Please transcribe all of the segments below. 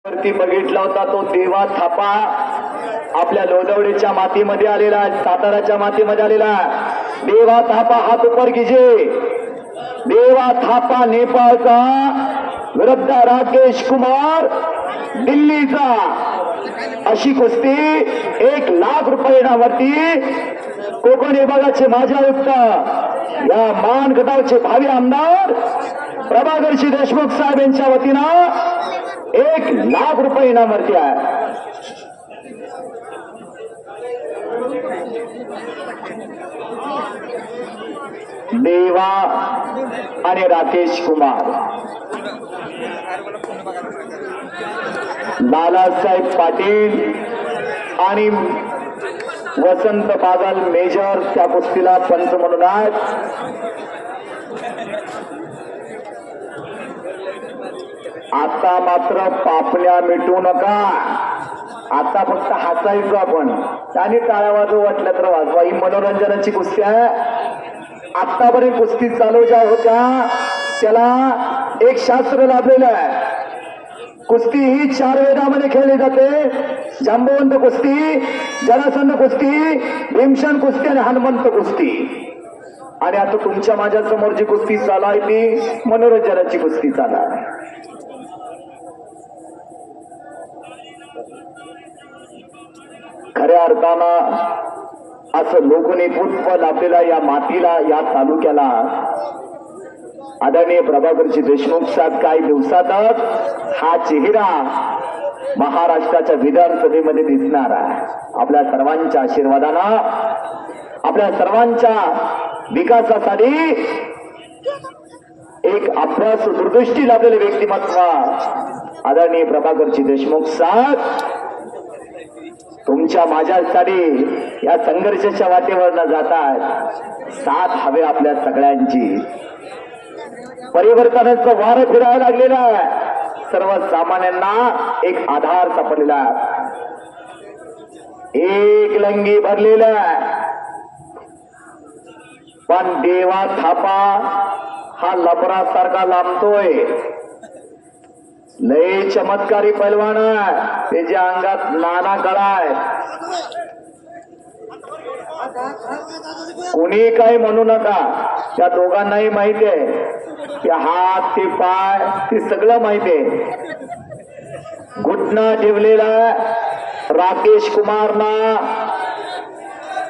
वरती बघितला होता तो देवा थापा आपल्या लोदवडीच्या मातीमध्ये आलेला, साताराच्या मातीमध्ये आलेला देवा थापा हात उपर कीजिए. देवा थापा नेपाळचा विरुद्ध राकेश कुमार दिल्लीचा. अशी कुस्ती 1 लाख रुपयावरती कोकण विभागाचे माजी आयुक्त या मान गटाचे भावी आमदार प्रभाकरजी देशमुख साहेब यांच्या वतीनं 1 लाख रुपये इनामावरती आहे. देवा आणि राकेश कुमार. लालासाहेब पाटील आणि वसंत बागल मेजर त्या कुस्तीला पंच म्हणून आहेत. आता मात्र पापण्या मिटू नका. आता फक्त हसायचो आपण. त्याने टाळ्या वाजव वाटल्या तर वाजवा. ही मनोरंजनाची कुस्ती आहे. आतापर्यंत कुस्ती चालू ज्या होत्या त्याला एक शास्त्र लाभलेलं आहे. कुस्ती ही 4 वेदामध्ये खेळली जाते. जांबवंत कुस्ती, जरासंध कुस्ती, भीमसेन कुस्ती आणि हनुमंत कुस्ती. आणि आता तुमच्या माझ्या समोर जी कुस्ती चालू आहे ती मनोरंजनाची कुस्ती चालू आहे. खऱ्या अर्थानं असं लोकनेतृत्व लाभलेला या मातीला, या तालुक्याला आदरणीय प्रभाकरजी देशमुख साहेब काही दिवसातच हा चेहरा महाराष्ट्राच्या विधानसभेमध्ये दिसणार आहे. आपल्या सर्वांच्या आशीर्वादानं, आपल्या सर्वांच्या विकासासाठी एक अभ्यास दूरदृष्टी लाभलेले व्यक्तिमत्व आदरणीय प्रभाकरजी देशमुख साहेब तुमच्या माझ्यासाठी या संघर्षाच्या वाटेवर न जातात. साथ हवे आपल्या सगळ्यांची. परिवर्तनाचं वारं फिरायला लागलेलं आहे. सर्वसामान्यांना एक आधार सापडलेला आहे. एक लंगी भरलेला आहे. पण देवा थापा हा लबरासारखा लांबतोय. लय चमत्कारी पैलवान आहे. त्याच्या अंगात नाना कळा आहे. कोणी काही म्हणू नका. त्या दोघांनाही माहिती आहे. ते हात, ते पाय, ते सगळं माहिती आहे. घुटना ठेवलेला राकेश कुमारना,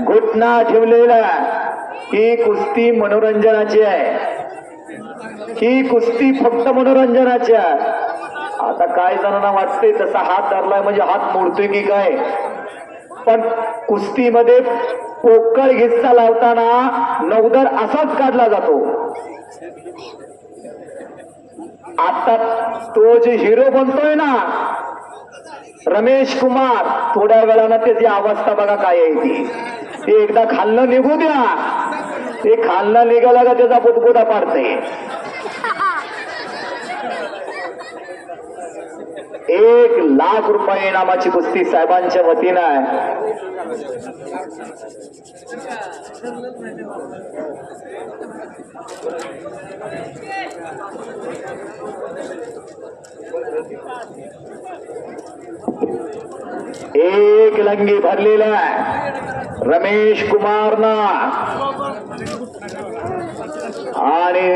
घुटना ठेवलेला. ही कुस्ती मनोरंजनाची आहे. ही कुस्ती फक्त मनोरंजनाची आहे. आता काय जणांना वाटतंय तसा हात धरलाय म्हणजे हात मोडतोय की काय. पण कुस्तीमध्ये पोकळ हिस्सा लावताना नवदर असाच काढला जातो. आता तो जे हिरो बनतोय ना रमेश कुमार, थोड्या वेळानं त्याची अवस्था बघा काय आहे ती. ते एकदा खाल्लं निघू द्या. ते खाल्लं निघाला का त्याचा बुदबुदा पाडते. 1 लाख रुपये इनामाची कुस्ती साहेबांच्या वतीनं आहे. एक लंगी भरलेला आहे रमेश कुमारना आणि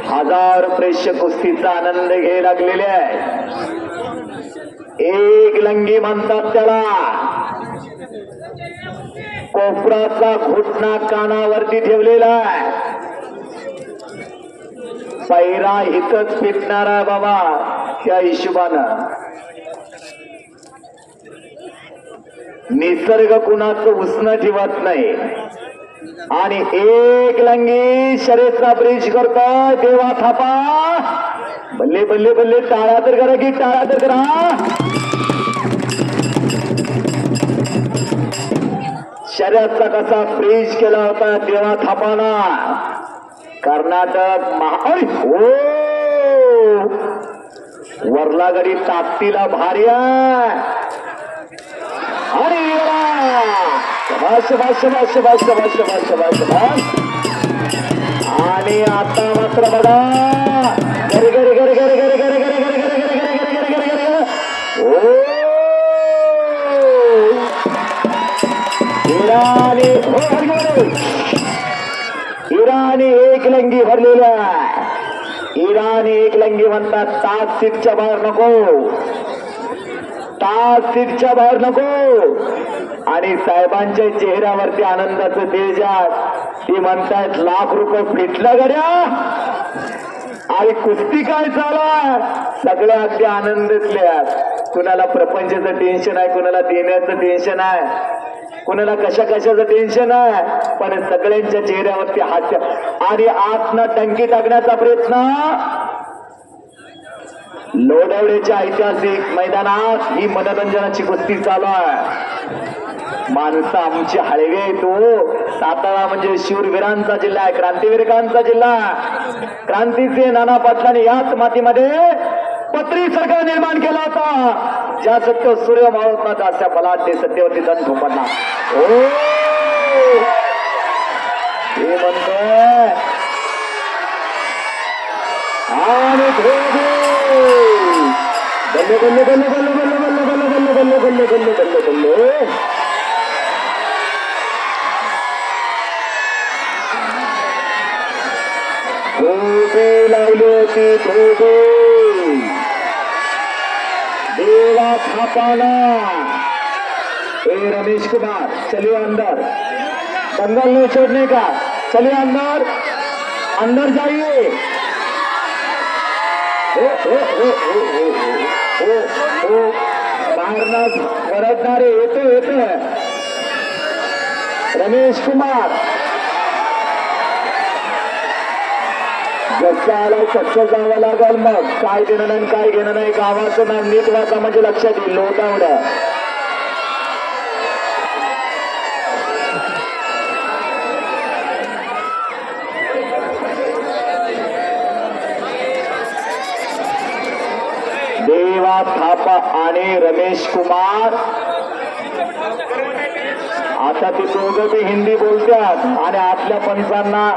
1000 प्रेक्षक कुस्तीचा आनंद घ्यायला लागलेले आहे. एक लंगी म्हणतात त्याला. कोपराचा घुटना कानावरती ठेवलेला आहे. पैरा हितच पिटणार आहे बाबा. त्या हिशोबानं निसर्ग कुणाचं उसणं ठेवत नाही. आणि एक लंगी शर्यतचा ब्रिज करतोय देवा थापा. बल्ले बल्ले बल्ले. टाळ्या तर करा की टाळ्या तर करा. शर्यतचा कसा ब्रिज केला होता देवा थापाना. कर्नाटक हो वरलागडी ताकदीला भारी आहे. आणि आणि आता मात्र बघा घरी घरी घरी घरी घरी घरी घरी घरी घरी घरी घरी घरी घरी घरी घरी इराणी एक लंगी भरलेल्या इराणी एक लंगी म्हणतात तास सीटच्या बाहेर नको तास सीटच्या बाहेर नको आणि साहेबांच्या चेहऱ्यावरती आनंदाचं तेज ती म्हणतायत लाख रुपये फिटला गड्या आणि कुस्ती काय चालू सगळ्या अगदी आनंदातल्या कुणाला प्रपंचाचं टेन्शन आहे कुणाला देण्याचं टेन्शन आहे कुणाला कशा कशाचं टेन्शन आहे पण सगळ्यांच्या चेहऱ्यावरती हास्य आणि आतनं टंकी टाकण्याचा प्रयत्न लोढवड्याच्या ऐतिहासिक मैदानात ही मनोरंजनाची कुस्ती चालू आहे माणसं आमची हळवे तो सातारा म्हणजे शूरवीरांचा जिल्हा आहे क्रांतीवीरकांचा जिल्हा क्रांतीचे नाना पाटलांनी याच मातीमध्ये पत्री सरकार निर्माण केला होता ज्या सत्य सूर्य मावळत नव्हता त्या फलाट सत्तेवरती दन थोपडला हे म्हणतोय आणि बल्ले बल्ले बल्ले बल्ले बल्ले बल्ले बल्ले बल्ले बल्ले बल्ले बल्ले बल्ले बल्ले धोबी लावली होती धोबी देवा थापाला रमेश कुमार चलिए अंदर दंगल नहीं छोड़ने का चलिए अंदर अंदर जाइए मारणार वरडणारे येतो रमेश कुमार जसं आला तसं जावं लागल मग काय देणं नाही काय घेणं नाही गावाचं नाव नीट वाचा म्हणजे लक्षात येईल लोटावड्या देवा थापा आणि रमेश कुमार आता ते दोघं बी हिंदी बोलतात आणि आतल्या पंचांना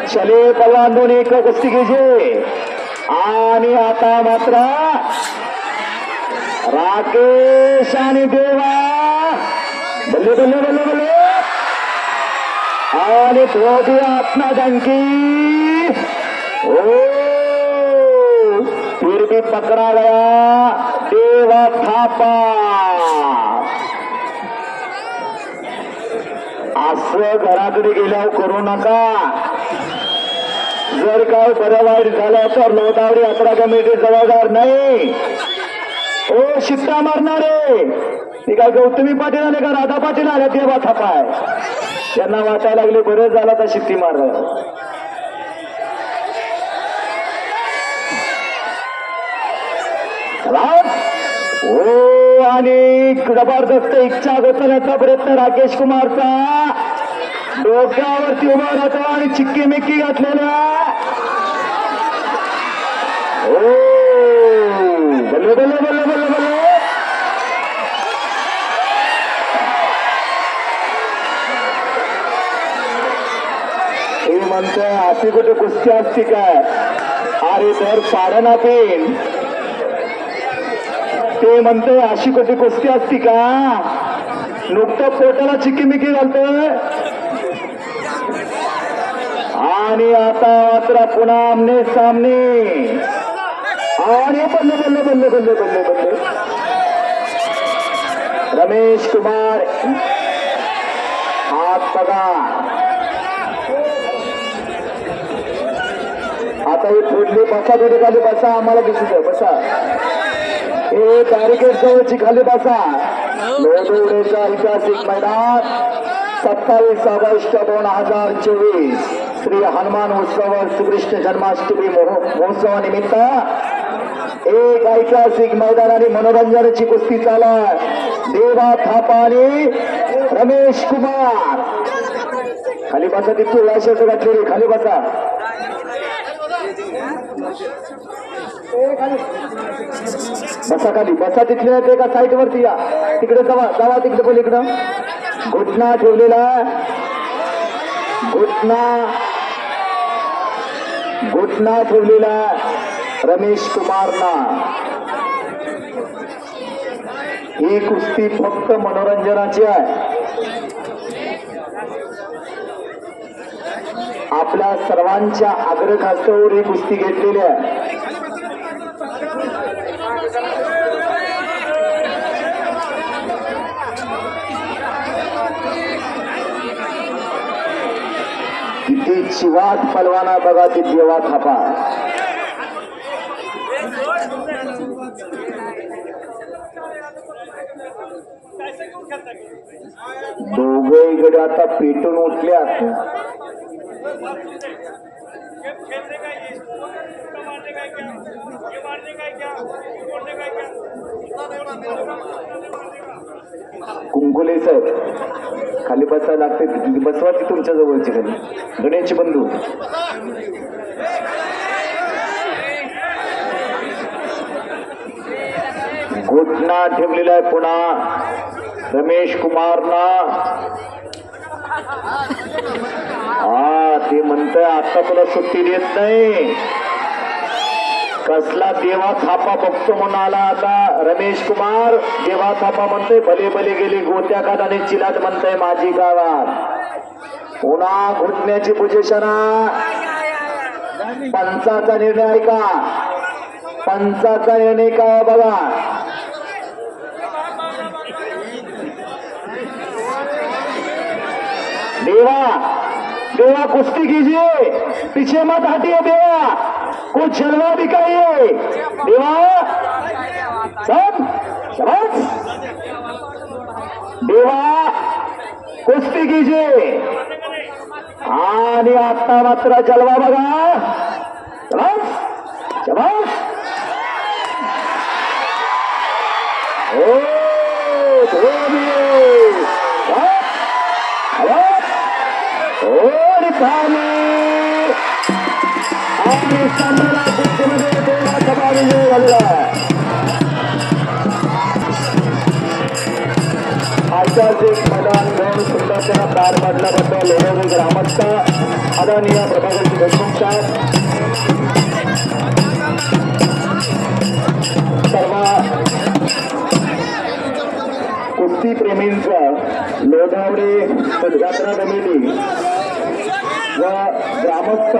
चले पलवान दोन्ही एक कुस्ती घ्यायचे आणि आता मात्र राकेश आणि देवा बल्ले बल्ले बल्ले बल्ले आणि धोबी आत्मा डंकी फिर भी पकड़ा गया देवा थापा असं घराकडे गेल्यावर करू नका जर काय बरं वाईट झालं तर लोधावडी यात्रा कमिटी जबाबदार नाही ओ शिट्टा मारणारे ते काय गौतमी पाटील आले का राधा पाटील आले देवा थापाय त्यांना वाटायला लागले बरं झालं तर शिट्टी मार हो आणि जबरदस्त इच्छा गोचवण्याचा प्रयत्न राकेश कुमारचा डोक्यावरती उभा राहतो आणि चिक्की मिक्की घातलेल्या हो बल्ले बल्ले बल्ले बल्ले बल्ले हे म्हणतोय अशी कुठे कुस्ती असती काय अरे तर पाडना पेन ते म्हणतोय अशी कुठे कुस्ती असती का नुकतं पोटाला चिक्कीमिक्की घालतोय आणि आता मात्र पुन्हा आमने सामने आणि बल्ले बल्ले बल्ले बल्ले बल्ले बल्ले रमेश कुमार हात पगार आता ही फुडली बसा थोडी खाली बसा आम्हाला दिसत आहे बसा हे बॅरिकेड जवळची खाली बसा लोढवड्याचा ऐतिहासिक मैदान 27 ऑगस्ट 2024 श्री हनुमान उत्सव श्रीकृष्ण जन्माष्टमी महोत्सवानिमित्त एक ऐतिहासिक मैदान आणि मनोरंजनाची कुस्ती चालू आहे देवा थापा आणि रमेश कुमार खाली बसा तिथे वाशाचं घातलेली खाली बसा बसा खाली बसा तिथले ते का साईट वरती या तिकडे जावा जावा तिकडे बोल इकडं घुटना ठेवलेला घुटना ठेवलेला रमेश कुमारना ही कुस्ती फक्त मनोरंजनाची आहे. आपल्या सर्वांच्या आग्रहास्तवर ही कुस्ती घेतलेली आहे. किती चिवाट पलवाना बघा ती देवा थापा. दोघे इकडे आता पेटून उठल्यात. कुंकुले साहेब खाली बसायला लागते, बसवाची तुमच्या जवळची खाली. गणेश बंधू घोटना ठेवलेला आहे पुन्हा रमेश कुमारना. ते म्हणतंय आता तुला सुट्टी देत नाही. कसला देवा थापा बघतो म्हणून आला आता रमेश कुमार. देवा थापा म्हणतोय भले भले गेली गोत्या का आणि चिलाट म्हणतोय माझी गावात. पुन्हा घुटण्याची पोझिशन. पंचाचा निर्णय आहे का? पंचाचा निर्णय काय बघा. देवा देवा कुश्ती कीजिए, पीछे मत हटिए देवा, कुछ छलवा दिखाइए देवा. सब शाबाश देवा कुस्ती कीजिए. आणि आता मात्र जलवा बघा. शाबाश शाबाश. ओ मैदान घेऊन सुंदरतेला पार पाडल्याबद्दल लोणवडे ग्रामस्थ आदरणीय प्रभाकरजी देशमुख साहेब, सर्व कुस्ती प्रेमींचं लोणावळे यात्रा कमिटी व ग्रामस्थ